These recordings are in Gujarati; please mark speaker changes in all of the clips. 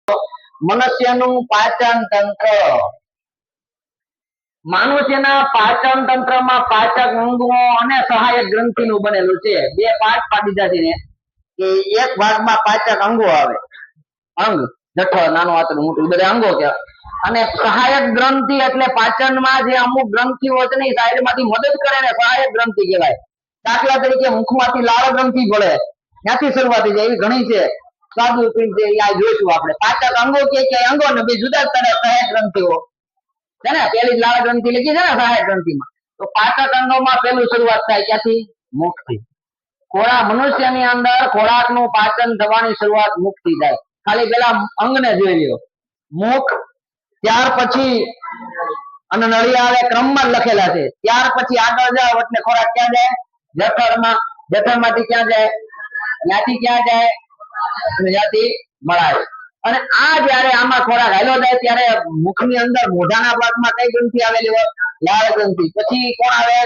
Speaker 1: મનુષ્યનું પાચન તંત્ર. મનુષ્યના પાચન તંત્રમાં પાચક અંગો અને સહાયક ગ્રંથિનું બનેલું છે. બે પાર્ટ પાડી દીધા છે કે એક ભાગમાં પાચક અંગો આવે, અંગ જઠર, નાનું આંતરડું, મોટું, બધા અંગો કહેવાય. અને સહાયક ગ્રંથિ એટલે પાચનમાં જે અમુક ગ્રંથિઓ છે ને સાઈડમાંથી મદદ કરે ને સહાયક ગ્રંથિ કહેવાય. દાખલા તરીકે મુખમાંથી લાળ ગ્રંથિ પડે, ત્યાંથી શરૂઆત થઈ જાય, એવી ઘણી છે. સ્વાદુપિંડ છે, આ જોઈશું આપણે. પાચક અંગો કે અંગો ને બે જુદા જુદા સહાયક ગ્રંથિઓ છે ને. પેલી લાળ ગ્રંથિ લખી છે ને સહાયક ગ્રંથિમાં. તો પાચક અંગોમાં પેલું શરૂઆત થાય ક્યાંથી? મુખથી. મનુષ્યની અંદર ખોરાકનું પાચન થવાની શરૂઆત મુખથી થાય. ખાલી પેલા અંગને જોઈ લ્યો, મુખ, ત્યાર પછી અન્નનળી આવે, ક્રમમાં લખેલા છે. ત્યાર પછી આગળ જાવ એટલે ખોરાક ક્યાં જાય? જઠરમાં. જઠરમાંથી ક્યાં જાય? ત્યાંથી ક્યાં જાય? ત્યાંથી મળાય. અને આ જયારે આમાં ખોરાક હાલ્યો જાય ત્યારે મુખની અંદર મોઢાના ભાગમાં કઈ ગ્રંથિ આવેલી હોય? લાળ ગ્રંથિ. પછી કોણ આવે?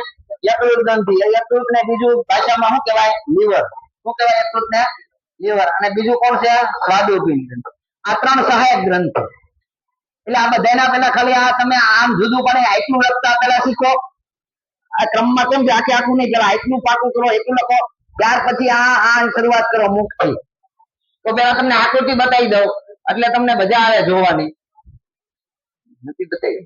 Speaker 1: યકૃત ગ્રંથિ. યકૃત ને બીજું ભાષામાં શું કહેવાય? લીવર. શું કહેવાય? યકૃત ને લીવર. અને બીજું કોણ છે? સ્વાદુપિંડ. આ ત્રણ સહાયક ગ્રંથિ. એટલે આ બધાના પેલા ખાલી આ તમે આમ જુદું પડે આટલું લખતા પેલા શીખો. આ ક્રમમાં કેમ છે? આખે આખું નહીં, પેલા આટલું પાકું કરો, એટલું લખો, ત્યાર પછી આ શરૂઆત કરો મુખથી. તો પેલા તમને આકૃતિ બતાવી દઉં એટલે તમને મજા આવે જોવાની. નથી બતાવી?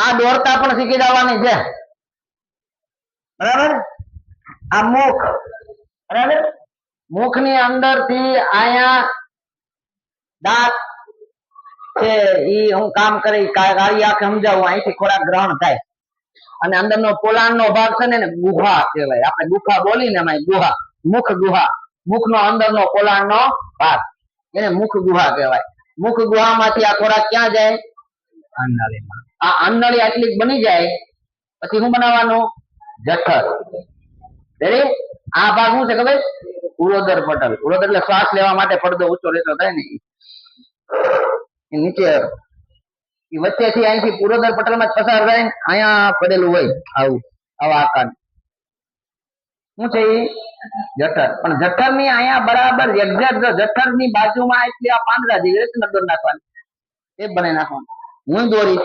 Speaker 1: આ દોરતા પણ શીખી જવાની છે, બરાબર? આ મુખ, બરાબર? મુખની અંદર થી આયા દાંત છે, ઈ હું કામ કરી કાળી આંખે સમજાવું. અહીંથી ખોરાક ગ્રહણ થાય. અને અંદરનો પોલાણનો ભાગ છે ને ગુહા કહેવાય. આપણે ગુફા બોલીને એમાં ગુહા, મુખ ગુહા. મુખનો અંદરનો પોલાણનો ભાગ, એને મુખ ગુહા કહેવાય. મુખ ગુહામાંથી આ ખોરાક ક્યાં જાય? અન્નનળીમાં. આ અન્નનળી આટલી બની જાય પછી શું બનાવવાનું? જઠર. રેડી? આ ભાગ શું છે ખબર? ઉરોદર પટલ. ઉરોદર એટલે શ્વાસ લેવા માટે પડદો ઊંચો રહેતો થાય ને, નીચે વચ્ચેથી અહીંથી પૂરોદર પટલમાં પસાર થાય ને અહીંયા પડેલું હોય આવું, આવા આકાર. શું છે? જઠર. પણ જઠર ની અહીંયા બરાબર એક્ઝેક્ટ જઠરની બાજુમાં એટલી આ પાંદડા જેવી નજર નાખવાની, એ બનાવી નાખવાનું. હું દોરી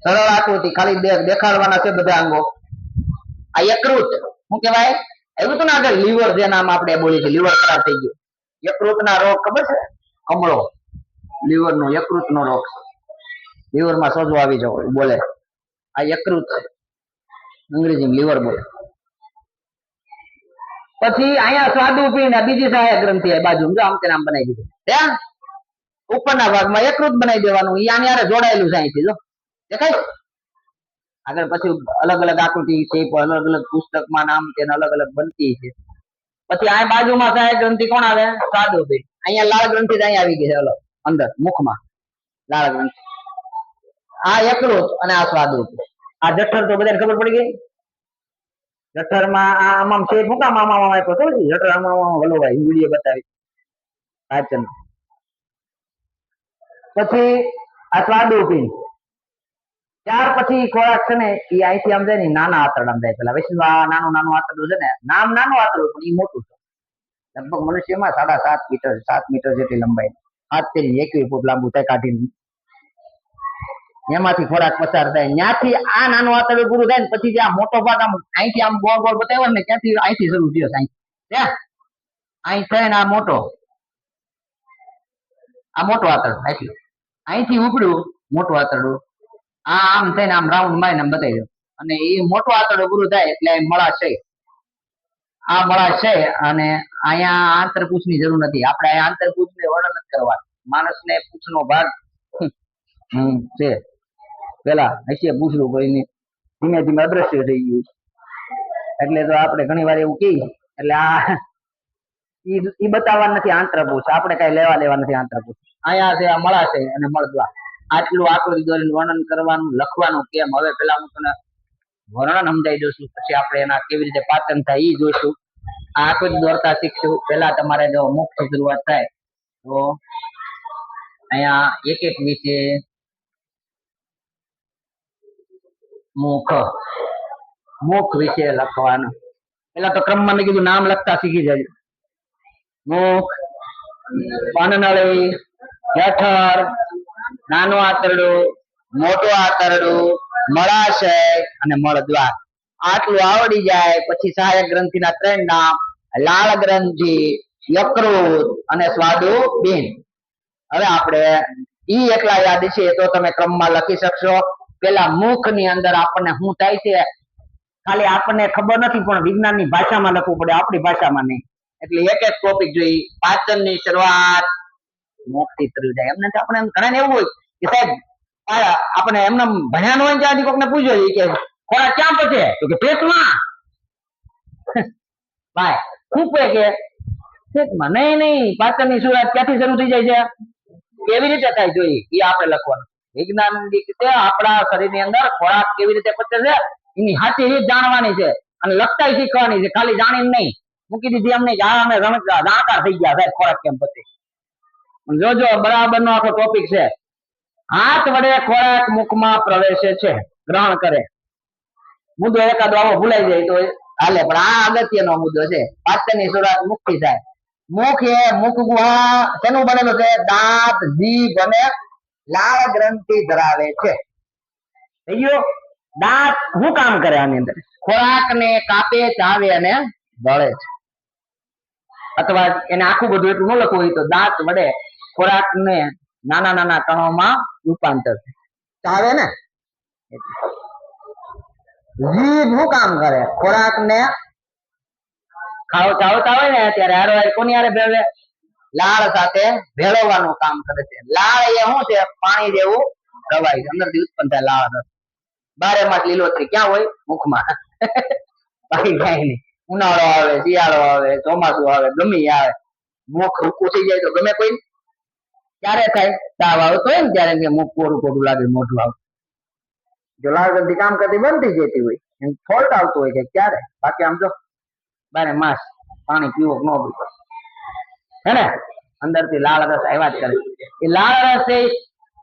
Speaker 1: સરળ આકૃતિ ખાલી દેખાડવાના છે બધા અંગો. આ યકૃત શું કહેવાય? એવું તો ના આગળ લીવર, જે નામ આપણે બોલી છે, લીવર ખરાબ થઈ ગયું. યકૃત ના રોગ ખબર છે? કમળો, લીવર નો, યકૃત નો રોગ. લીવર માં સોજો આવી જવો બોલે, આ યકૃત, અંગ્રેજી લીવર બોલે. પછી અહીંયા સ્વાદુપિંડ, બીજી સહાયક ગ્રંથિ બાજુ આમ તે નામ બનાવી દીધું. ત્યાં ઉપરના ભાગમાં યકૃત બનાવી દેવાનું. ઈ આની હારે જોડાયેલું છે અહીંથી, જો દેખાય? આગળ પછી અલગ અલગ આકૃતિ છે, અલગ અલગ પુસ્તકમાં નામ તેને અલગ અલગ બનતી છે. પછી આ બાજુમાં સહાયક ગ્રંથિ કોણ આવે? સ્વાદુપિંડ. અહીંયા લાળ ગ્રંથિ અહીંયા આવી ગઈ છે, અલગ અંદર મુખમાં લાળ ગ્રંથિ. આ યકૃત અને આ સ્વાદુપિંડ. આ જઠર તો બધાને ખબર પડી ગઈ. જઠરમાં આમાં છે, મુકામ આમાં આપ્યો તો જઠર આમાં હલવાય, વિડીયો બતાવી પાચન. પછી આ સ્વાદુપિંડ. ત્યાર પછી ખોરાક છે ને એ અહીંથી આમ જાય ને નાના આંતરડા જાય. પેલા વૈષ્ણવ નાનું નાનું આંતરડું છે ને, નામ નાનું આંતરડું પણ એ મોટું છે. લગભગ મનુષ્યમાં 7.5 મીટર 7 મીટર જેટલી લંબાઈ, 7 થી 21 ફૂટ લાંબુ થાય કાઢીને. એમાંથી ખોરાક પસાર થાય. ત્યાંથી આ નાનું આંતરડું પૂરું થાય ને પછી જે આ મોટો ભાગ આમ અહીંથી આમ ગોળ ગોળ બતાવ્યો ને, ત્યાંથી અહીંથી શરૂ થયો છે. અહીં થઈને આ મોટો આંતરડું, અહીંથી ઉપડ્યું મોટું આંતરડું. આમ થઈને આમ રાઉન્ડ મારીને આમ બતાવી દો. અને એ મોટો આંતરડું પૂરું થાય એટલે મળાશય. આ મળાશય. અને અહીંયા આંતરપૂછ ની જરૂર નથી. આપણે અહીંયા આંતરપૂછ ને વર્ણન જ કરવા. માણસને પૂછનો ભાગ છે. પેલા હશે પૂછડું, કોઈને ધીમે ધીમે અદ્રશ્ય થઈ ગયું. એટલે તો આપણે ઘણી વાર એવું કહી, એટલે આ ઈ બતાવવા નથી આંતરપૂછ. આપણે કઈ લેવા દેવા નથી આંતરપૂછ. અહીંયા છે આ મળાશય અને મળદ્વાર. આટલું આકૃતિ દોરીને વર્ણન કરવાનું, લખવાનું કેમ. હવે પેલા હું તને વર્ણન સમજાઈ દઉં, પછી આપણે એના કેવી રીતે પાચન થાય એ જોઈશું. આ આકૃતિ દોરતા શીખશું. પેલા તમારે જો મુખ થી શરૂઆત થાય તો અહીંયા એક એક વિશે મુખ, મુખ વિશે લખવાનું. પેલા તો ક્રમમાં મેં કીધું નામ લખતા શીખી જાય. મુખ, અન્નનળી, જઠર, નાનું આંતરડું, મોટું આંતરડું, મળાશય અને મળદ્વાર. આટલું આવડી જાય પછી સહાયક ગ્રંથિના 3 નામ: લાળ ગ્રંથિ, યકૃત અને સ્વાદુપિંડ. હવે આપણે ઈ એકલા યાદ છે તો તમે ક્રમમાં લખી શકશો. પેલા મુખ ની અંદર આપણને શું થાય છે ખાલી આપણને ખબર નથી, પણ વિજ્ઞાનની ભાષામાં લખવું પડે, આપણી ભાષામાં નહીં. એટલે એક એક ટોપિક જોઈ. પાચન ની શરૂઆત મુખ થી શરૂ થાય. એમને આપણે ઘણા એવું હોય કે સાહેબ આપણે એમને ભણ્યા ન હોય ત્યાંથી કોકને પૂછ્યો કે ખોરાક ક્યાં પચે, તો કે પેટમાં. ભાઈ ખૂપે કે પેટમાં. નહીં, પાચન ની શરૂઆત ક્યાંથી શરૂ થઈ જાય છે, કેવી રીતે થાય જોઈએ એ આપણે લખવાનું. વિજ્ઞાન રીતે આપણા શરીરની અંદર ખોરાક કેવી રીતે પચે છે એની સાચી રીત જાણવાની છે અને લખતા શીખવાની છે, ખાલી જાણીને નહીં. મૂકી દીધી અમને અમે જાણકાર થઈ ગયા સાહેબ ખોરાક કેમ પચે. જોજો બરાબર નો આખો ટોપિક છે. હાથ વડે ખોરાક મુખમાં પ્રવેશે છે, ગ્રહણ કરે. મુદ્દો એકાદો આવો ભૂલાઈ જાય તો હાલે, પણ આ અગત્યનો મુદ્દો છે. પાચન ની શરૂઆત મુખ થી થાય. મુખ એ મુખ ગુહા શેનું બનેલું છે? દાંત, જીભ અને લાળ ગ્રંથિ ધરાવે છે. થઈ ગયું? દાંત શું કામ કરે આની અંદર? ખોરાક ને કાપે, ચાવે અને દળે છે. અથવા એને આખું બધું એટલું ન લખવું હોય તો દાંત વડે ખોરાક ને નાના નાના કણોમાં રૂપાંતર ચાવે ને. જીભ શું કામ કરે? ખોરાક ને ચાવતા હોય ને ત્યારે હારો કોની હારે ભેળવે? લાળ સાથે ભેળવવાનું કામ કરે છે. લાળ એ શું છે? પાણી જેવું પ્રવાહી, અંદરથી ઉત્પન્ન થાય લાળ રસ. 12 માસ લીલોતરી ક્યાં હોય? મુખમાં. બાકી કઈ નહીં. ઉનાળો આવે, શિયાળો આવે, ચોમાસું આવે, ગમે આવે, મુખ રૂકું થઈ જાય તો ગમે કોઈ ક્યારે થાય? તાવ આવતો હોય ને ત્યારે મુખ કોરું કોરું લાગે, મોઢું આવે. જો લાળ ગ્રંથિ કામ કરતી બંધ થઈ જતી હોય, ફોલ્ટ આવતો હોય કે ક્યારે. બાકી આમ જો 12 માસ પાણી પીવો ન પીવો હે ને, અંદર થી લાળ રસ આવ્યા જ કરે. એ લાળ રસ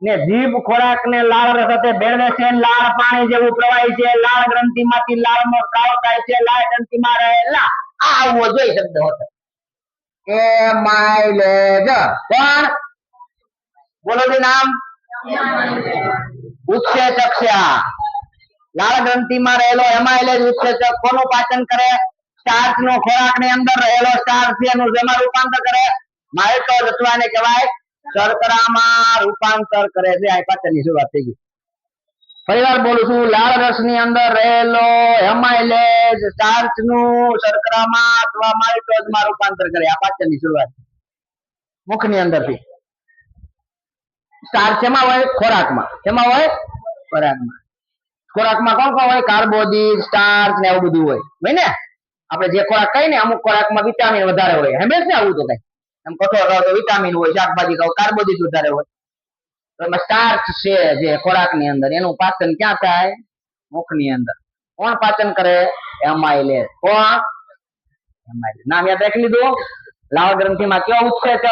Speaker 1: ને જીભ ખોરાક ને લાળ રસ સાથે ભેળવે છે. લાળ પાણી જેવું પ્રવાહી છે. લાળ ગ્રંથિ માંથી લાળ નો સ્ત્રાવ થાય છે. લાળ ગ્રંથિ માં રહેલા આ આવવો જોઈએ શબ્દ હોતો એમાઇલેજ. કોણ બોલો જી નામ? ઉત્સેચક છે. લાળ ગ્રંથિ માં રહેલો એમાઇલેજ ઉત્સેચક કોનું પાચન કરે? સ્ટાર્ચ નો ખોરાક ની અંદર રહેલો સ્ટાર્ચ છે એનું જેમાં રૂપાંતર કરે. માલ્ટોઝ અથવા ને કહેવાય શર્કરામાં રૂપાંતર કરે છે. આ પાચન ની શરૂઆત થઈ ગઈ. ફરીવાર બોલું છું, લાળ રસ ની અંદર રહેલો એમાઇલેજ સ્ટાર્ચ નું શર્કરામાં અથવા માલ્ટોઝ માં રૂપાંતર કરે. આ પાચન ની શરૂઆત મુખ ની અંદર થી. સ્ટાર્ચ એમાં હોય? ખોરાકમાં. એમાં હોય? ખોરાકમાં. ખોરાકમાં કોણ કોણ હોય? કાર્બોદિત, સ્ટાર્ચ ને એવું બધું હોય ને. આપણે જે ખોરાક કહીએ ને અમુક ખોરાકમાં વિટામિન વધારે હોય, હંમેશ ને આવું તો કઈ એમ કઠોળ ખાવ તો વિટામિન હોય, શાકભાજી ખાવ કાર્બોદિત વધારે હોય. તો એમાં સ્ટાર્ચ છે જે ખોરાક ની અંદર, એનું પાચન ક્યાં થાય? મુખ ની અંદર. કોણ પાચન કરે? એમાઇલેજ. કોણ? એમાઇલેજ. નામ યાદ રાખી લીધું? લાળ ગ્રંથિમાં કયો ઉત્સેચક?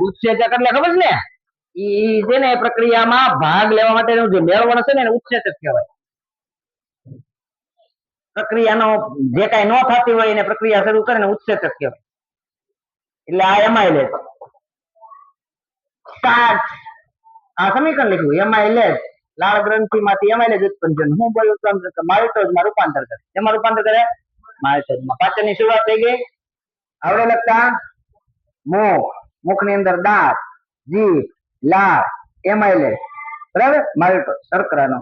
Speaker 1: ઉત્સેચક એટલે ખબર છે ને, ઈ છે ને પ્રક્રિયામાં ભાગ લેવા માટેનું જે મેળવણ છે ને એને ઉત્સેચક કહેવાય. પ્રક્રિયાનો જે કઈ ન થતી હોય એને પ્રક્રિયા શરૂ કરે ને ઉત્સેચક કહેવાય. એટલે આ એમાઇલેજ. સ્ટાર્ચ આ સમીકરણ લખ્યું. એમાઇલેજ લાળ ગ્રંથિ માંથી એમાઇલેજ ઉત્પન્ન કરે. હું બોલું માલ્ટોઝ માં રૂપાંતર કરે. એમાં રૂપાંતર કરે? માલ્ટોઝ માં. પાચન ની શરૂઆત થઈ ગઈ. આવડે લખતા? મુખ, મુખ ની અંદર દાંત, જીભ, લાળ, એમાઇલેજ, બરાબર, માલ્ટોઝ શર્કરાનો,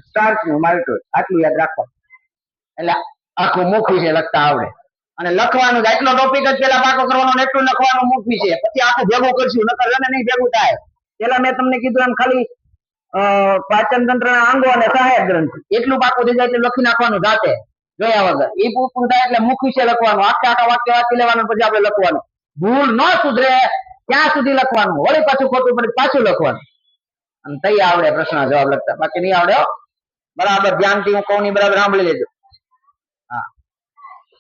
Speaker 1: સ્ટાર્ચ નું માલ્ટોઝ. આટલું યાદ રાખવાનું એટલે આખું મુખ વિશે લખતા આવડે. અને લખવાનું આટલો ટોપિક જ પેલા પાકો કરવાનો, એટલું લખવાનું મુખ વિશે. પછી આખું ભેગું કરશું, નકર નહીં ભેગું થાય. પેલા મેં તમને કીધું એમ ખાલી પાચન તંત્ર ના અંગો અને સહાયક ગ્રંથિ એટલું પાકું થઈ જાય એટલે લખી નાખવાનું જાતે જોયા વગર. એ પૂરું થાય એટલે મુખ વિશે લખવાનું, આખા વાક્ય વાંચી લેવાનું, પછી આપણે લખવાનું. ભૂલ ન સુધરે ત્યાં સુધી લખવાનું, વળી પાછું ખોટું પડે પાછું લખવાનું. અને તઈ આવડે પ્રશ્ન જવાબ લખતા, બાકી નહીં આવડે. બરાબર ધ્યાનથી હું કહું બરાબર સાંભળી લેજો. હા,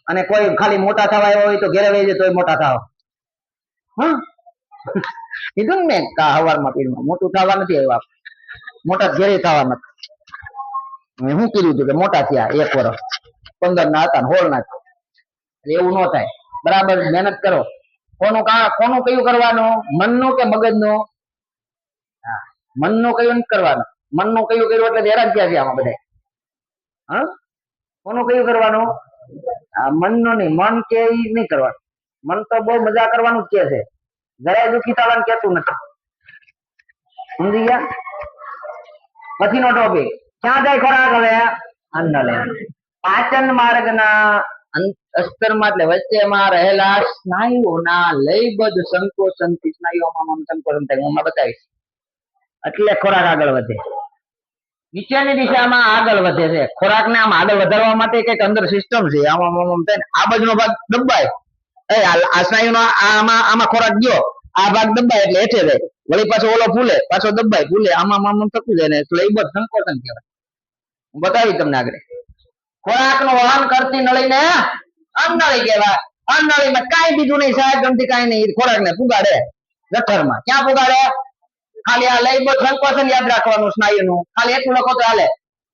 Speaker 1: અને કોઈ ખાલી મોટા થવા આવ્યો હોય તો ઘેરે વહી જાય તોય મોટા થાવ. કીધું ને હવારમાં પીરમાં મોટું થવા નથી આવ્યું, મોટા ઘેરે થવા નથી. મેં શું કીધું હતું કે મોટા થયા 1 વર્ષ 15 ના હતા 16 ના એટલે એવું ન થાય. બરાબર મહેનત કરો. કોનું કયું કરવાનું, મનનું કે મગજનું? હા, મનનું કયું નથી કરવાનું. મનનું કયું કર્યું એટલે હેરાન થયા છે આમાં બધા. હા, કોનું કયું કરવાનું? આ મનનું નહીં, મન કે ઈ નહીં કરવાનું. મન તો બહુ મજા કરવાનું જ કે છે, જરાય દુખી થવાનું કેતું નથી. સમજી ગયા? પછીનો ટોપિક ક્યાં જાય ખોરાક? હવે અન્નલે. પાચન માર્ગના અસ્તરમાં એટલે વચ્ચેમાં રહેલા સ્નાયુઓના લયબદ્ધ સંકોચનથી સ્નાયુઓમાં સંકોચન થાય. હું બતાવીશ. એટલે ખોરાક આગળ વધે. નીચેની દિશામાં આગળ વધે છે. ખોરાકને આમ આગળ વધારવા માટે કઈક અંદર સિસ્ટમ છે. આમાં થાય ને આ બાજુનો ભાગ દબાય, આ સ્નાયુનો આમાં ખોરાક ગયો, આ ભાગ દબાય એટલે હેઠે જાય. વળી પાછો ઓલો ફૂલે, પાછો દબાય, ફૂલે, આમાં થતું જાય ને લયબદ્ધ સંકોચન કહેવાય. હું બતાવી તમને આગળ. ખોરાકનું વહન કરતી નળીને અન્નળી કહેવાય. અન્નળીમાં કાંઈ બીજું નહીં, સહાયક ગ્રંથિ કાંઈ નહીં, ખોરાકને પુગાડે જઠરમાં. ક્યાં પુગાડે? ખાલી આ લયબદ્ધ સંકોચન યાદ રાખવાનું સ્નાયુનું, ખાલી એટલું લખો તો હાલે.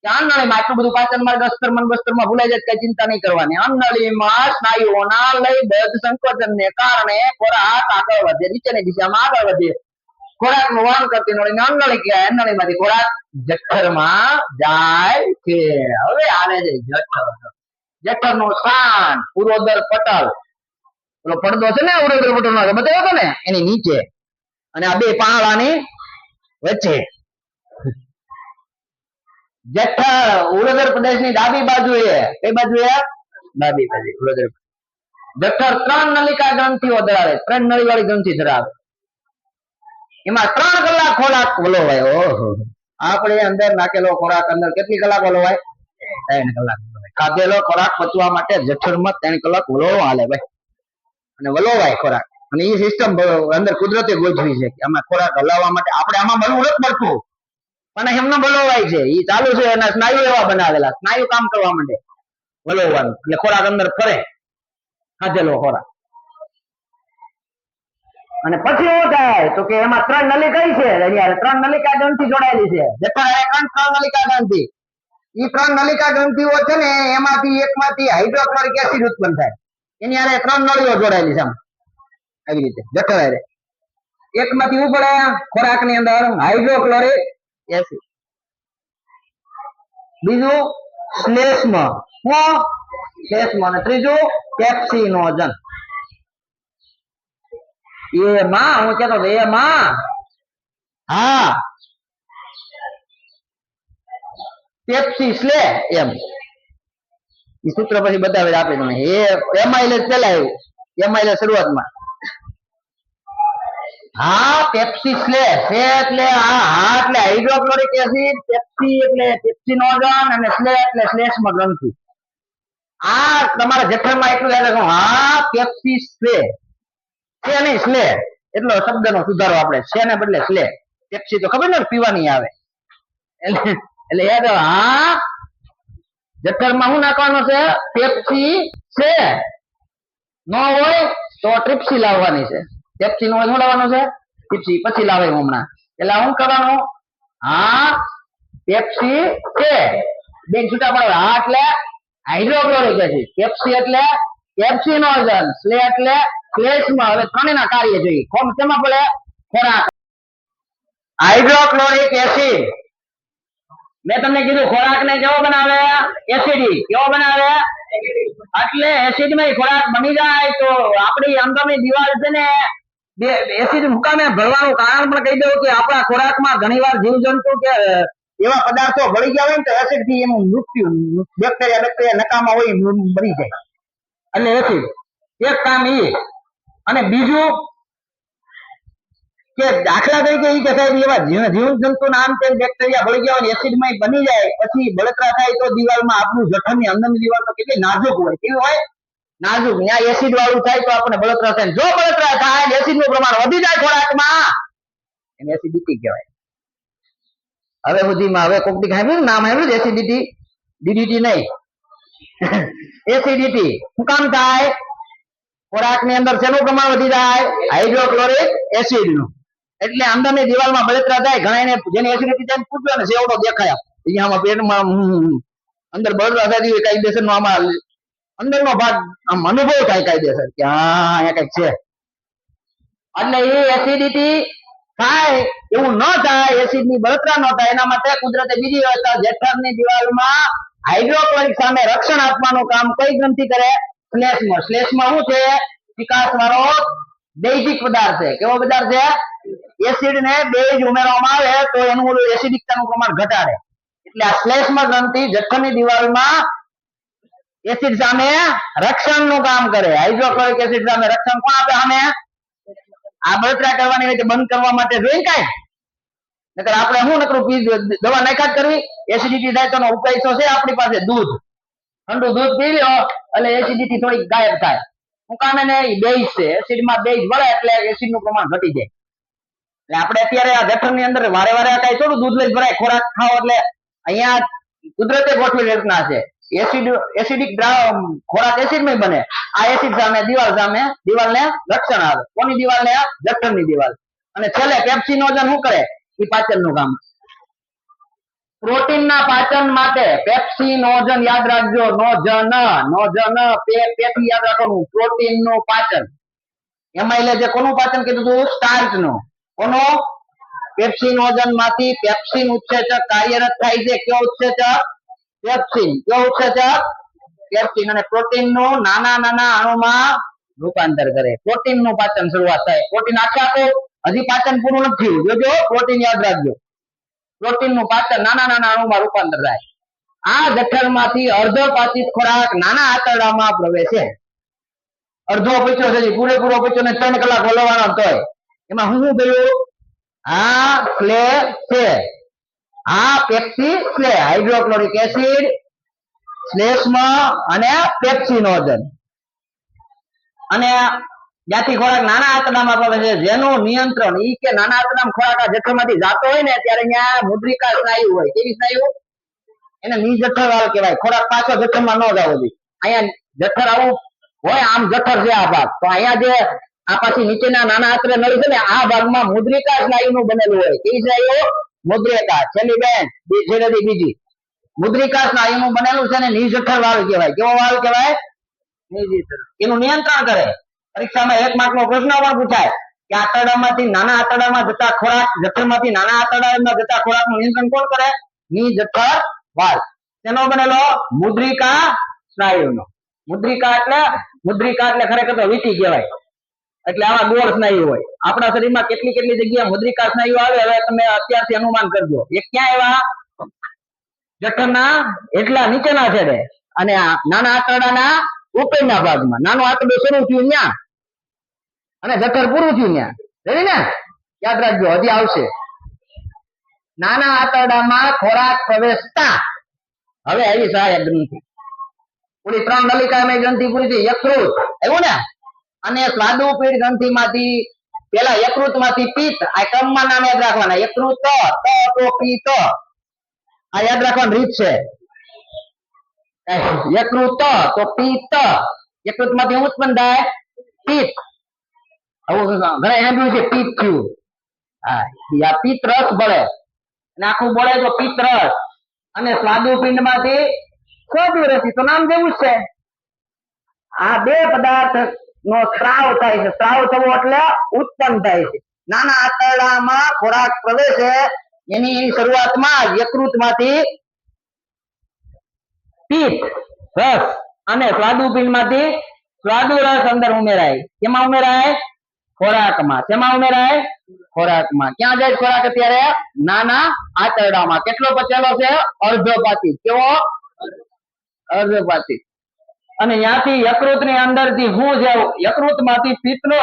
Speaker 1: અન્નળીમાં આટલું બધું પાચન માર્ગ અસ્તરમાં ભૂલાઈ જાય, કઈ ચિંતા નહીં કરવાની. અન્નળીમાં સ્નાયુઓના લયબદ્ધ સંકોચનને કારણે ખોરાક આગળ વધે, નીચેની દિશામાં આગળ વધે. ખોરાકનું વહન કરતી નળીને અન્નળી કહેવાય. અન્નળીમાંથી ખોરાક જઠરમાં જાય છે. હવે આવે છે જઠર. જઠરનું સ્થાન ઉરોદર પટલ, પેલો પડદો છે ને ઉરોદર પટલ નો બતાવ્યો હતો ને, એની નીચે અને આ બે પાંદડાની વચ્ચે. જઠર ઉરોદર પ્રદેશની ડાબી બાજુએ. કઈ બાજુએ? ડાબી બાજુ ઉરોદર. જઠર 3 નલિકા ગ્રંથિઓ ધરાવે, 3 નળી વાળી ગ્રંથિ ધરાવે. એમાં 3 કલાક ખોરાક વલોવાય. ઓહો, આપણે અંદર નાખેલો ખોરાક અંદર કેટલી કલાક વલોવાય? 3 કલાક. ખાધેલો ખોરાક પચવા માટે જઠરમાં 3 કલાક વલોવો હાલે ભાઈ, અને વલોવાય ખોરાક. અને એ સિસ્ટમ અંદર કુદરતે ગોઠવી છે કે આમાં ખોરાક હલાવવા માટે. આપણે આમાં મળવું નથી મળતું, પણ એમને વલોવાય છે. એ ચાલુ છે, એના સ્નાયુ એવા બનાવેલા, સ્નાયુ કામ કરવા માંડે વલોવવાનું, એટલે ખોરાક અંદર ફરે, ખાધેલો ખોરાક. અને પછી શું થાય તો કે એમાં 3 નળી કઈ છે? અહીંયા 3 નલિકા ગ્રંથિ જોડાયેલી છે. જઠર 3 નલિકા ગ્રંથિ. ઈ 3 નલિકા ગ્રંથિઓ છે ને, એમાંથી એકમાંથી હાઇડ્રોક્લોરિક એસિડ ઉત્પન્ન થાય. એની હારે 3 નળીઓ જોડાયેલી છે. આવી રીતે જઠર હારે એકમાંથી ઉપડે ખોરાકની અંદર હાઇડ્રોક્લોરિક એસિડ. બીજું શ્લેષ્મ, શું? શ્લેષ્મ. અને ત્રીજું પેપ્સિનોજન. એમાં હું કહેતો હતો, એમાં હા પેપ્સી સ્લે એમ એ સૂત્ર પછી બતાવે આપે તમને. એમાઇલેજ પેલા આવ્યું, એમાઇલેજ શરૂઆતમાં. હા, પેપ્સી સ્લે એટલે હા એટલે હાઇડ્રોક્લોરિક એસિડ, પેપ્સી એટલે પેપ્સિનોજન, અને સ્લે એટલે શ્લેષ્મ ગ્રંથિ. આ તમારા જઠરમાં એટલું યાદ રાખો. હા, પેપ્સી સ્લે છે નહીં, સ્લે એટલો શબ્દનો સુધારો આપણે, છે ને બદલે સ્લે. પેપ્સી તો ખબર ને પીવાની આવે, એટલે યાદ આવે. હા, જઠરમાં શું નાખવાનું છે? પેપ્સી છે. ન હોય તો ટ્રિપ્સી લાવવાની છે. પેપ્સી નો શું લાવવાનું છે? ટ્રિપ્સી. પછી લાવે હમણાં. એટલે શું કરવાનું? હા, પેપ્સી છે. બે છૂટા પડે. હા એટલે હાઇડ્રોક્લોરિક એસિડ, પેપ્સી એટલે પેપ્સિનોજન, સ્લે એટલે શ્લેષ્મ. હવે ત્રણેયના કાર્ય જોઈએ. કોમ શેમાં પડે? ખોરાક. હાઇડ્રોક્લોરિક એસિડ મેં તમને કીધું ખોરાકને કેવો બનાવે? એસિડિક. કેવો બનાવે? એટલે એસિડ માં ખોરાક બની જાય તો આપણી અંદરની દિવાલ છે ને એસિડ મુકામે ભરવાનું કારણ પણ કહી દઉં કે આપણા ખોરાકમાં ઘણીવાર જીવજંતુ કે એવા પદાર્થો ભળી ગયા હોય ને તો એસિડ થી એનું મૃત્યુ, બેક્ટેરિયા નકામા હોય મરી જાય. એટલે એસિડ એક કામ એ. અને બીજું કે દાખલા તરીકે એ કે સાહેબ એવા જીવજંતુ ના આમ તેમ બેક્ટેરિયા ભળી ગયા હોય એસિડ માં બની જાય, પછી બળતરા થાય તો દિવાલમાં આપણું જઠરની અંદરની દિવાલ તો કેટલી નાજુક હોય. કેવી હોય? નાજુક. ત્યાં એસિડ વાળું થાય તો આપણને બળતરા થાય. જો બળતરા થાય, એસિડ નું પ્રમાણ વધી જાય ખોરાકમાં, એને એસિડિટી કહેવાય. હવે સુધીમાં હવે કોક દી સાંભળ્યું નામ આવ્યું એસિડિટી? ડીડીટી નહીં, એસિડિટી. શું કામ થાય? ખોરાક ની અંદર શેનું પ્રમાણ વધી જાય? હાઇડ્રોક્લોરિક એસિડ નું. એટલે અંદરની દિવાલમાં બળતરા થાય. ઘણા જેને એસિડિટી થાય પૂછ્યો ને સેવડો દેખાય અહીંયામાં પેટમાં અંદર બળતરા થતી હોય કાયદેસર નો આમાં અંદરનો ભાગ આમ અનુભવ થાય કાયદેસર કે હા અહીંયા કઈક છે. એટલે એ એસિડિટી થાય એવું ન થાય, એસિડ ની બળતરા ન થાય એના માટે કુદરતે બીજી વ્યવસ્થા જઠરની દિવાલમાં હાઇડ્રોક્લોરિક સામે રક્ષણ આપવાનું કામ કઈ ગ્રંથિ કરે? શ્લેષ્મા. શ્લેષ્મા શું છે? વિકાસ વાળો બેઝિક પદાર્થ છે. કેવો પદાર્થ છે? એસિડ ને બેઝ ઉમેરવામાં આવે તો એનું ઓલું એસિડિકતાનું પ્રમાણ ઘટાડે. એટલે આ શ્લેષ્મા ગ્રંથિ જઠરની દિવાલમાં એસિડ સામે રક્ષણ નું કામ કરે. હાઇડ્રોક્લોરિક એસિડ સામે રક્ષણ કોણ આપે? સામે આ બળતરા કરવાની હોય બંધ કરવા માટે જોઈ કાંઈ નકર આપણે શું નકરું દવા નાખ્યા જ કરવી? એસિડિટી થાય તો ઉપાય તો છે આપણી પાસે, દૂધ. ઠંડુ દૂધ પી લો એટલે એસિડિટી થોડી ગાયબ થાય. શું કામ? એને બેઝ છે, એસિડમાં બેઝ વળે એટલે એસિડનું પ્રમાણ ઘટી જાય. એટલે આપણે અત્યારે આ જઠરની અંદર વારે વારે કાંઈ થોડું દૂધ લઈ ભરાય ખોરાક ખાઓ એટલે અહીંયા કુદરતે ગોઠવેલી રચના છે. એસિડિક ખોરાક એસિડમાં બને. આ એસિડ સામે દિવાલને રક્ષણ આવે. કોની દિવાલને? જઠરની દિવાલ. અને છેલ્લે પેપ્સિનોજન શું કરે? એ પાચનનું કામ. પ્રોટીનના પાચન માટે પેપ્સિનોજન યાદ રાખજો. નોજન પેથી યાદ રાખવાનું. પ્રોટીનનું પાચન. એમાં એટલે જે કોનું પાચન કીધું હતું? સ્ટાર્ચનું. કોનું? પેપ્સિનોજન માંથી પેપ્સિન ઉત્સેચક કાર્યરત થાય છે. કયો ઉત્સેચક? પેપ્સિન. કયો ઉત્સેચક? પેપ્સિન. અને પ્રોટીનનું નાના નાના અણુમાં રૂપાંતર કરે. પ્રોટીનનું પાચન શરૂઆત થાય. પ્રોટીન આખે હજી પાચન પૂરું નથી થયું. જોજો, પ્રોટીન યાદ રાખજો. પ્રોટીનનું પાચન નાના નાના અણુમાં રૂપાંતર થાય. આ જઠરમાંથી અર્ધ પાચિત ખોરાક નાના આંતરડામાં પ્રવેશે. અડધો પચ્યો છે, પૂરેપૂરો પચ્યો ને 3 કલાક હલવાનો તોય એમાં શું થયું? આ સ્લે છે. આ પેપ્સી સ્લે, હાઇડ્રોક્લોરિક એસિડ, શ્લેષ્મા અને પેપ્સિનોજન. અને જ્યાંથી ખોરાક નાના આંતરડામાં પ્રવેશે જેનું નિયંત્રણ ઈ કે નાના આંતરડામાં ખોરાક આ જઠરમાંથી જાતો હોય ને ત્યારે અહીંયા મુદ્રિકા સ્નાયુ હોય. કેવી સ્નાયુ? એને નિજઠર વાળ કહેવાય. ખોરાક પાછો જઠરમાં ન જવો જોઈએ. અહીંયા જઠર આવું હોય, આમ જઠર છે આ ભાગ, તો અહીંયા જે આ પાછી નીચેના નાના આંતરડા નળી છે ને આ ભાગમાં મુદ્રિકા સ્નાયુનું બનેલું હોય. કેવી સ્નાયુ? મુદ્રિકા. છેલ્લી બેન બીજી મુદ્રિકા સ્નાયુનું બનેલું છે ને નિજઠર વાળ કહેવાય. કેવો વાળ કહેવાય? નિજઠર. એનું નિયંત્રણ કરે. પરીક્ષામાં 1 માર્કનો પ્રશ્ન પણ પૂછાય કે આંતરડામાંથી નાના આંતરડામાં જતા ખોરાક, જઠરમાંથી નાના આંતરડામાં જતા ખોરાકનું નિયંત્રણ કોણ કરે? નિજઠર વાળ. તેનો બનેલો? મુદ્રિકા સ્નાયુનો. મુદ્રિકા એટલે ખરેખર તો વીંટી કહેવાય. એટલે આવા ગોળ સ્નાયુ હોય. આપણા શરીરમાં કેટલી કેટલી જગ્યાએ મુદ્રિકા સ્નાયુ આવે હવે તમે અત્યારથી અનુમાન કરજો. એક ક્યાં એવા? જઠરના એટલા નીચેના છેડે અને આ નાના આંતરડાના ઉપરના ભાગમાં. નાનું આંતરડું શરૂ થયું ત્યાં અને જઠર પૂરું થયું ત્યાં. રેડી ને? યાદ રાખજો, હજી આવશે. નાના આંતરડામાં ખોરાક પ્રવેશતા હવે આવી સહાયક ગ્રંથિ. પૂરી 3 નલિકામય ગ્રંથિ પૂરી થઈ. યકૃત આવ્યું ને? અને સ્વાદુપીંડ ગ્રંથિમાંથી પેલા યકૃત માંથી પિત્ત. આ ક્રમમાં નામ યાદ રાખવાના. યકૃત તો પિત્ત. આ યાદ રાખવાની રીત છે. યકૃત તો પિત્ત. યકૃત માંથી શું ઉત્પન્ન થાય? પિત્ત. આવું ઘણા સાંભળ્યું છે પિત્ત થયું. હા, આ પિત્ત રસ ભળે અને આખું બોળે તો પિત્ત રસ. અને સ્વાદુપિંડ માંથી સ્વાદુરસી, તો નામ જેવું જ છે. આ બે પદાર્થ નો સ્ત્રાવ થાય છે. સ્ત્રાવ થવો એટલે ઉત્પન્ન થાય છે. નાના આંતરડામાં ખોરાક પ્રવેશે એની શરૂઆતમાં યકૃત માંથી પિત્ત રસ અને સ્વાદુપિંડ માંથી સ્વાદુરસ અંદર ઉમેરાય. કેમાં ઉમેરાય? ખોરાકમાં. શેમાં ઉમેરાય? ખોરાકમાં. ક્યાં જાય ખોરાક અત્યારે? નાના આંતરડામાં. કેટલો પચેલો છે? અર્ધપાચિત. કેવો? અર્ધપાચિત. અને ત્યાંથી યકૃત ની અંદર થી શું છે? યકૃત માંથી પિત્તનો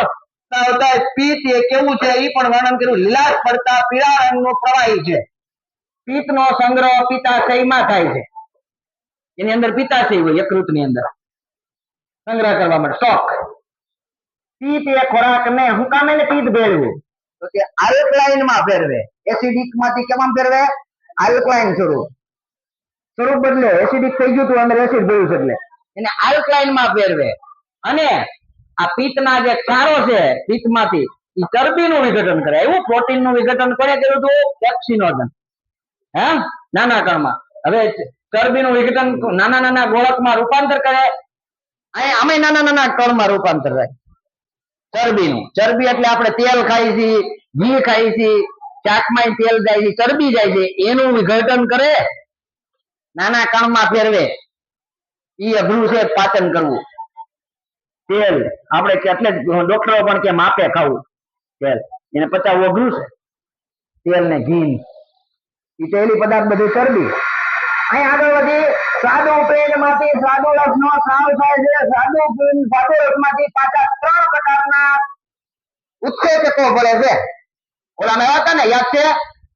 Speaker 1: પિત્ત એ કેવું છે એ પણ વર્ણન કર્યું. લીલાશ પડતા પીળા રંગનો પ્રવાહી છે. પિત્તનો સંગ્રહ પિત્તાશયમાં થાય છે. એની અંદર પિત્તાશય હોય યકૃત ની અંદર સંગ્રહ કરવા માટે સ્ટોક. પિત્ત એ ખોરાકને શું કામ એને પિત્ત ભેળવું? તો કે આલ્કલાઇન માં ફેરવે. એસિડિક માંથી કેમાં ફેરવે? આલ્કલાઇન સ્વરૂપ બદલે. એસિડિક થઈ ગયું હતું અંદર એસિડ ભેળવું છે એટલે એને આલ્કલાઇન માં ફેરવે. અને આ પિત્તના જે ક્ષારો છે પિત્તમાંથી એ ચરબીનું વિઘટન કરે. એવું પ્રોટીનનું વિઘટન કોને કર્યું હતું? પેપ્સિનોજન. હે નાના કણમાં. હવે ચરબીનું વિઘટન નાના નાના ગોળકમાં રૂપાંતર કરે, અહીંયા આમે નાના નાના કણમાં રૂપાંતર થાય ચરબીનું. ચરબી એટલે આપણે તેલ ખાઈ છીએ, ઘી ખાઈ છીએ, ચાકમાં તેલ જાય છે, ચરબી જાય છે, એનું વિઘટન કરે, નાના કણમાં ફેરવે. ઈ અઘરું છે પાચન કરવું. તેલ આપણે એટલે ડોક્ટરો પણ કે માપે ખાવું તેલ, એને પચાવવું અઘરું છે. તેલ ને ઘી ઈ તેલી પદાર્થ બધું ચરબી. અહીં આગળ વધી સાદું પેનમાંથી સાદું રસનો સ્રાવ થાય છે. સાદું રસમાંથી પાછા 3 પ્રકારના ઉત્સેચકો પડે છે. ઓલામાં હતા ને, યાદ છે?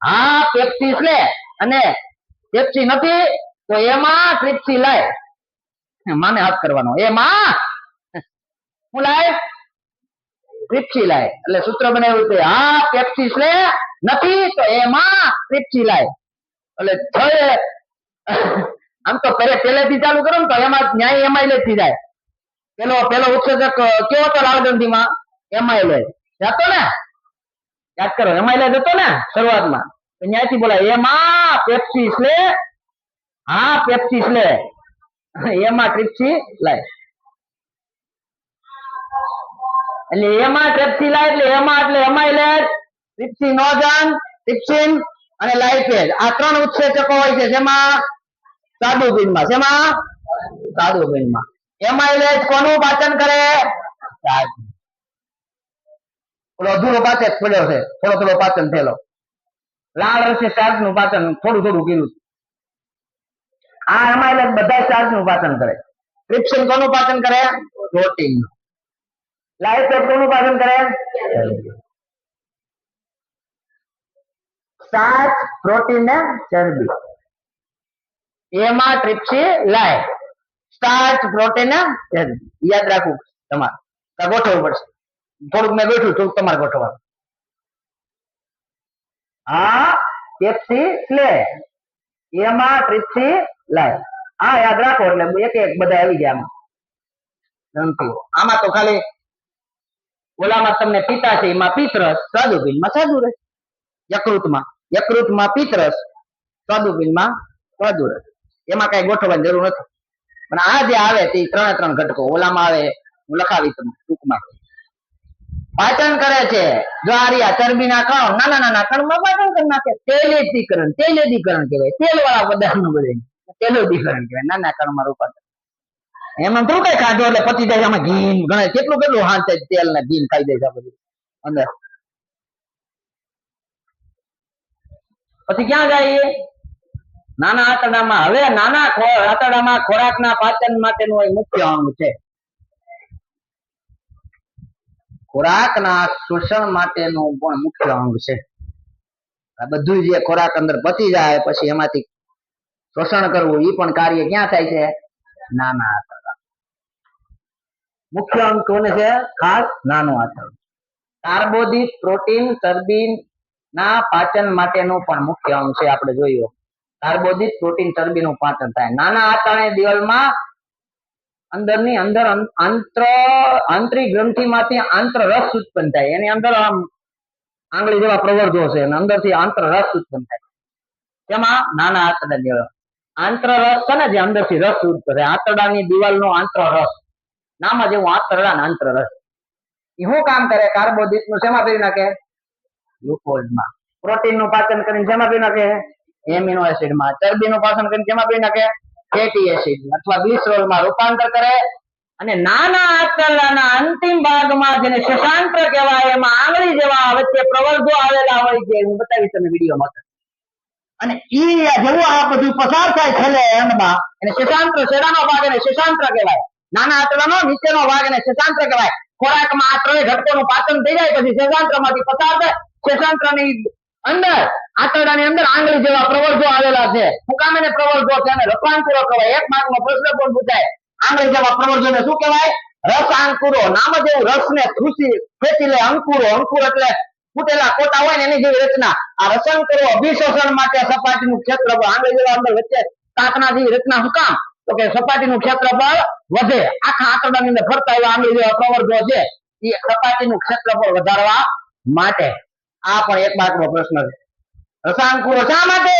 Speaker 1: હા, પેપ્સી લે અને પેપ્સી નથી તો એમાં ટ્રિપ્સી લાય. માને હાથ કરવાનો, એમાં હું લાય? ટ્રિપ્સી લાય. એટલે સૂત્ર બનાવ્યું છે, હા પેપ્સી લે નથી તો એમાં ટ્રિપ્સી લાય. એટલે આમ તો પહેલેથી ચાલુ કરો ને તો એમાં ન્યાય એમાઇલેજ થી જાય. પેલો ઉત્સેચક કેવો હતો લાલગંધીમાં? એમાઇલેજ હતો ને, યાદ કરો, એમાઇલેજ હતો ને શરૂઆતમાં. તો ન્યાયથી બોલાય એમાં પેપ્સી લે, હા પેપ્સી લે, એમાં ટ્રિપ્સી લાય. એટલે એમાં ટ્રિપ્સી લાય એટલે એમાં એટલે એમાઇલેજ, ટ્રિપ્સિનોજન, ટ્રિપ્સિન અને લાઇપેઝ, આ 3 ઉત્સેચકો હોય છે. જેમાં સ્વાદુપિંડમાં, જેમાં સ્વાદુપિંડમાં. એમાઇલેજ કોનું પાચન કરે? ઓલો અધૂરો પાચક પડ્યો છે, થોડો પાચન થયેલો. લાલ રસે સ્ટાર્ચ નું પાચન થોડું કર્યું. આ એમાઇલેજ બધા સ્ટાર્ચ નું પાચન કરે. ટ્રિપ્સિન કોનું પાચન કરે? પ્રોટીન. લાઇપેઝ કોનું પાચન કરે? સ્ટાર્ચ, પ્રોટીન ને ચરબી. એમાં ટ્રિપ્સી લાય, સ્ટાર્ચ, પ્રોટીન ને ચરબી. યાદ રાખવું તમારે, ગોઠવવું પડશે. થોડુંક મેં ગોઠવ્યું, થોડુંક તમારે ગોઠવવાનું. હા પેપ્સી લે, એમાં ટ્રિપ્સી લાય. હા યાદ રાખો, એટલે એક એક બધા આવી ગયા આમાં. તો ખાલી ઓલામાં તમને પિત્તાશય માં પિત્તરસ, સ્વાદુપિંડમાં સ્વાદુરસ. યકૃતમાં પિત્તરસ, સ્વાદુપિંડમાં સ્વાદુરસ. એમાં કઈ ગોઠવવાની જરૂર નથી. પણ આ જે આવે તે 3 ઘટકો ઓલામાં આવે, હું લખાવી તમને ટૂંકમાં. પાચન કરે છે. જો આ રહ્યા ચરબીના કણ, નાના નાના કણમાં પાચન કરી નાખે. તેલેદીકરણ કહેવાય. તેલ વાળા પદાર્થનું બધું તેલોદીકરણ કહેવાય. નાના કણમાં રૂપાંતર. એમાં થોડું કઈ ખાધો એટલે પતી જાય. આમાં ઘી ગણાય, કેટલું હાથ તેલ ને ઘી ખાઈ જાય છે બધું અંદર. પછી ક્યાં જાય? નાના આંતરડામાં. હવે નાના આંતરડામાં ખોરાકના પાચન માટેનું એક મુખ્ય અંગ છે. ખોરાકના શોષણ માટેનું પણ મુખ્ય અંગ છે. આ બધું જે ખોરાક અંદર પચી જાય પછી એમાંથી શોષણ કરવું, એ પણ કાર્ય ક્યાં થાય છે? નાના આંતરડા. મુખ્ય અંગ કોને છે? ખાસ નાનું આંતરડું. કાર્બોદિત, પ્રોટીન, ચરબી ના પાચન માટેનું પણ મુખ્ય અંગ છે. આપણે જોયું, કાર્બોદિત, પ્રોટીન, ચરબીનું પાચન થાય. નાના આંતરડા દિવાલમાં અંદરની અંદર આંતરિક ગ્રંથિમાંથી આંતરરસ ઉત્પન્ન થાય. એની અંદર આમ આંગળી જેવા પ્રવર્ધો છે અને અંદરથી આંતરરસ ઉત્પન્ન થાય. તેમાં નાના આંતરડા દિવાલ આંતરરસ છે ને, જે અંદરથી રસ ઉત્પન્ન થાય. આંતરડાની દિવાલનો આંતરરસ, નામ જ એવું, આંતરડા ને આંતરરસ. એ શું કામ કરે? કાર્બોદિત નું શેમાં ફેરવી નાખે? ગ્લુકોઝમાં. પ્રોટીન નું પાચન કરીને શેમાં ફેરવી નાખે? એમિનો એસિડમાં. ચરબી નું પાચન કરીને શેમાં ફેરવી નાખે? ફેટી એસિડ અથવા ગ્લિસરોલમાં રૂપાંતર કરે. અને નાના આંતરડાના અંતિમ ભાગમાં, જેને શશાંત્ર કહેવાય, એમાં આંગળી જેવા વચ્ચે પ્રવર્ધો આવેલા હોય છે. હું બતાવીશ તમને વિડીયોમાં. અને ઈ જેવું આ બધું પસાર થાય છેલ્લે એન્ડમાં, એને શશાંત્ર, છેડાનો ભાગ એને શશાંત્ર કહેવાય. નાના આંતરડાનો નીચેનો ભાગ એને શશાંત્ર કહેવાય. ખોરાકમાં આ 3 ઘટકોનું પાચન થઈ જાય પછી શશાંત્રમાંથી પસાર થાય. શશાંત્રની અંદર, આંતરડાની અંદર આંગળી જેવા પ્રવર્ધો આવેલા છે. શું કામ એને પ્રવર્ધો છે? અને રસાંકુરો કહેવાય. એક માર્કનો પ્રશ્ન પણ પૂછાય. આંગળી જેવા પ્રવર્ધોને શું કહેવાય? રસાંકુરો. નામ જ એવું, રસને ખેંચી લે. અંકુરો, અંકુર એટલે ફૂટેલા કોટા હોય ને એની જેવી રચના. આ રસાંકુરો અભિશોષણ માટે સપાટીનું ક્ષેત્રફળ, આંગળી જેવા અંદર વચ્ચે કાંકના જેવી રચના. શું કામ? તો કે સપાટીનું ક્ષેત્રફળ વધે. આખા આંતરડાની અંદર ફરતા એવા આંગળી જેવા પ્રવર્ધો છે, એ સપાટીનું ક્ષેત્રફળ વધારવા માટે. આ પણ એક માર્કનો પ્રશ્ન છે. રસાંકુરો શા માટે?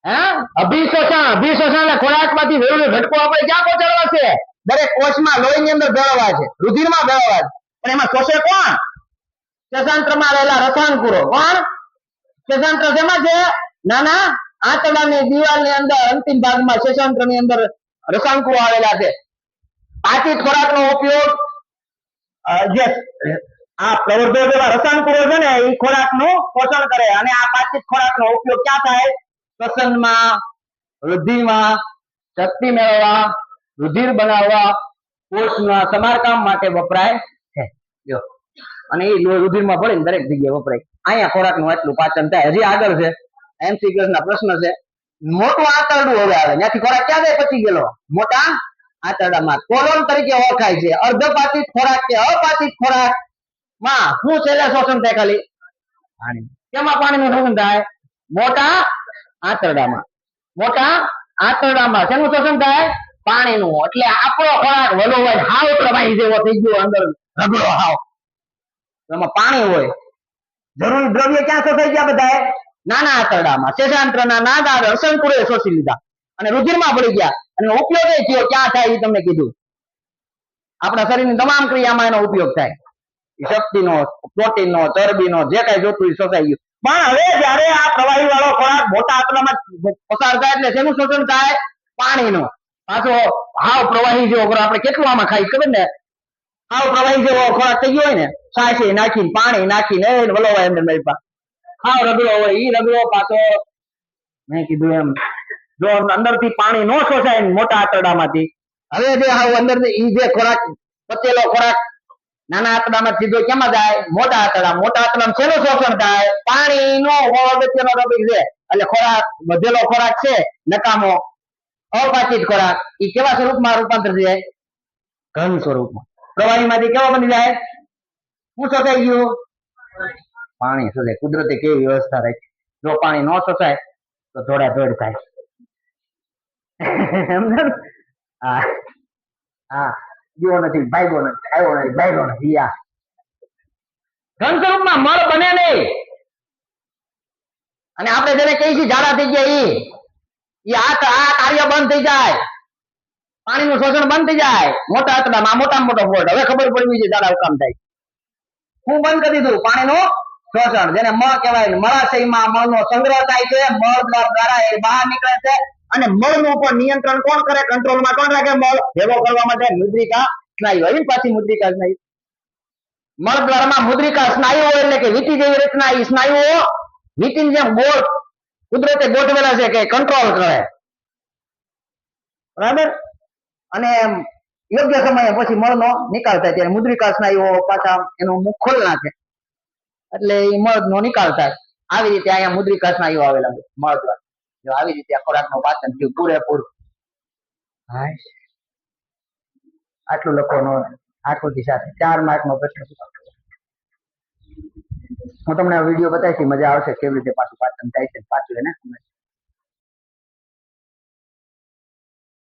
Speaker 1: હે અભિશોષણ એટલે ખોરાકમાંથી જરૂરી ઘટકો આપણે ક્યાં પહોંચાડવા છે? દરેક કોષમાં લોહીની અંદર ભેળવવા છે, રુધિરમાં ભેળવવા છે. પણ એમાં શોષે કોણ? શ્વસનતંત્રમાં રહેલા રસાયણકુરો. કોણ? શ્વસનતંત્ર શેમાં છે? નાના આંતરડાની દિવાલની અંદર અંતિમ ભાગમાં શ્વસનતંત્રની અંદર રસાયણકુરો આવેલા છે. પાચિત ખોરાકનો ઉપયોગ જે આ પ્રવર્ધક એવા રસાયણકુરો છે ને એ ખોરાકનું પોષણ કરે અને આ પાચિત ખોરાકનો ઉપયોગ ક્યાં થાય? શ્વસનમાં, વૃદ્ધિમાં, શક્તિ મેળવવા, રુધિર બનાવવા, કોષના સમારકામ માટે વપરાય છે. જો અને એ રુધિરમાં ભળીને દરેક જગ્યાએ વપરાય. અહીંયા ખોરાકનું આટલું પાચન થાય. હજી આગળ છે, MCQ ના પ્રશ્ન છે. મોટું આંતરડું હવે આવે, ત્યાંથી ખોરાક ક્યાં જાય? પચી ગયેલો મોટા આંતરડામાં કોલોન તરીકે ઓળખાય છે. અર્ધપાચિત ખોરાક કે અપાચિત ખોરાક માં શું છેલ્લે શોષણ થાય? ખાલી પાણી. કેમાં પાણીનું શોષણ થાય? મોટા આંતરડામાં. મોટા આંતરડામાં શેનું શોષણ થાય? પાણીનું. એટલે આપણો ખોરાક વલો હોય હાવ પ્રવાહી જેવો થઈ ગયો, અંદર રગડો હાવ, એમાં પાણી હોય. જરૂરી દ્રવ્ય ક્યાં શોષાઈ ગયા? બધા નાના આંતરડામાં, શેષાંત્રના નાના રસાયણકુરોએ શોષી લીધા અને રુધિરમાં ભળી ગયા. અને ઉપયોગ એ થયો ક્યાં થાય એ તમને કીધું. આપણા શરીરની તમામ ક્રિયામાં એનો ઉપયોગ થાય. શક્તિનો, પ્રોટીનનો, ચરબીનો, જે કઈ જોતું એ શોષાઈ ગયું. પણ હવે જયારે આ પ્રવાહી વાળો ખોરાક મોટા આંતરડામાં પસાર થાય એટલે શેનું શોષણ થાય? પાણીનું. પાછો હાવ પ્રવાહી જેવો ખોરાક આપણે કેટલું આમાં ખાઈ ખબર ને? હાવ પ્રવાહી જેવો ખોરાક થઈ ગયો હોય ને, છાશ નાખીને પાણી નાખીને વલોવાય અંદર મારી પાસે હાવ રગડો હોય. ઈ રગડો પાછો મેં કીધું એમ જો અંદરથી પાણી નો શોષાય મોટા આંતરડામાંથી, હવે જે હાવ અંદર ઈ જે ખોરાક પચેલો ખોરાક નાના આંતરડામાં સીધો કેમાં જાય? મોટા આંતરડા. મોટા આંતરડામાં શેનું શોષણ થાય? પાણીનો અગત્યનો ટોપિક છે. એટલે ખોરાક વધેલો ખોરાક છે નકામો અપાચિત ખોરાક ઈ કેવા સ્વરૂપમાં રૂપાંતર થઈ જાય? ઘન સ્વરૂપમાં. પ્રવાહીમાંથી કેવા બની જાય? શું શોષાઈ ગયું? પાણી શોષાય. કુદરતે કેવી વ્યવસ્થા રાખી. જો પાણી ન શોષાય તો દોડાદોડ થાય. હા હા, જીવો નથી, ભાગ્યો નથી, આવ્યો નથી, ભાગ્યો નથી. ઘન સ્વરૂપમાં મળ બને નહીં. અને આપણે જેને કહીએ છીએ ઝાડા થઈ ગયા, આ કાર્ય બંધ થઈ જાય, પાણીનું શોષણ બંધ થઈ જાય મોટા આંતરડામાં. મોટામાં મોટો ફોલ્ટ. હવે ખબર પડવી છે ઝાડા કામ થાય. હું બંધ કરી દીધું પાણીનું શોષણ, જેને મળ કહેવાય. મળાશયમાં મળનો સંગ્રહ થાય છે, મળ દ્વારા એ બહાર નીકળે છે. અને મળનું પણ નિયંત્રણ કોણ કરે? કંટ્રોલમાં કોણ રાખે? મળ ભેગો કરવા માટે મુદ્રિકા સ્નાયુ. આવી પાછી મુદ્રિકા સ્નાયુ. મળ દ્વારમાં મુદ્રિકા સ્નાયુઓ એટલે કે વીંટી જેવી રચના. એ સ્નાયુઓ વીંટીની જેમ ગોળ કુદરતે ગોઠવેલા છે કે કંટ્રોલ કરે, બરાબર. અને યોગ્ય સમયે પછી મળનો નિકાલ થાય ત્યારે મુદ્રિકા સ્નાયુઓ પાછા એનું મુખ ખોલ નાખે એટલે એ મળનો નિકાલ થાય. આવી રીતે અહીંયા મુદ્રિકા સ્નાયુઓ આવેલા છે મળ દ્વારા. જો આવી રીતે ખોરાકનું પાચન થયું પૂરેપૂરું. આટલું લખવાનો આકૃતિ સાથે 4 માર્કનો પ્રશ્ન. હું તમને આ વિડીયો બતાવીશ, મજા આવશે કેવી રીતે પાછું પાચન થાય છે. પાછું એને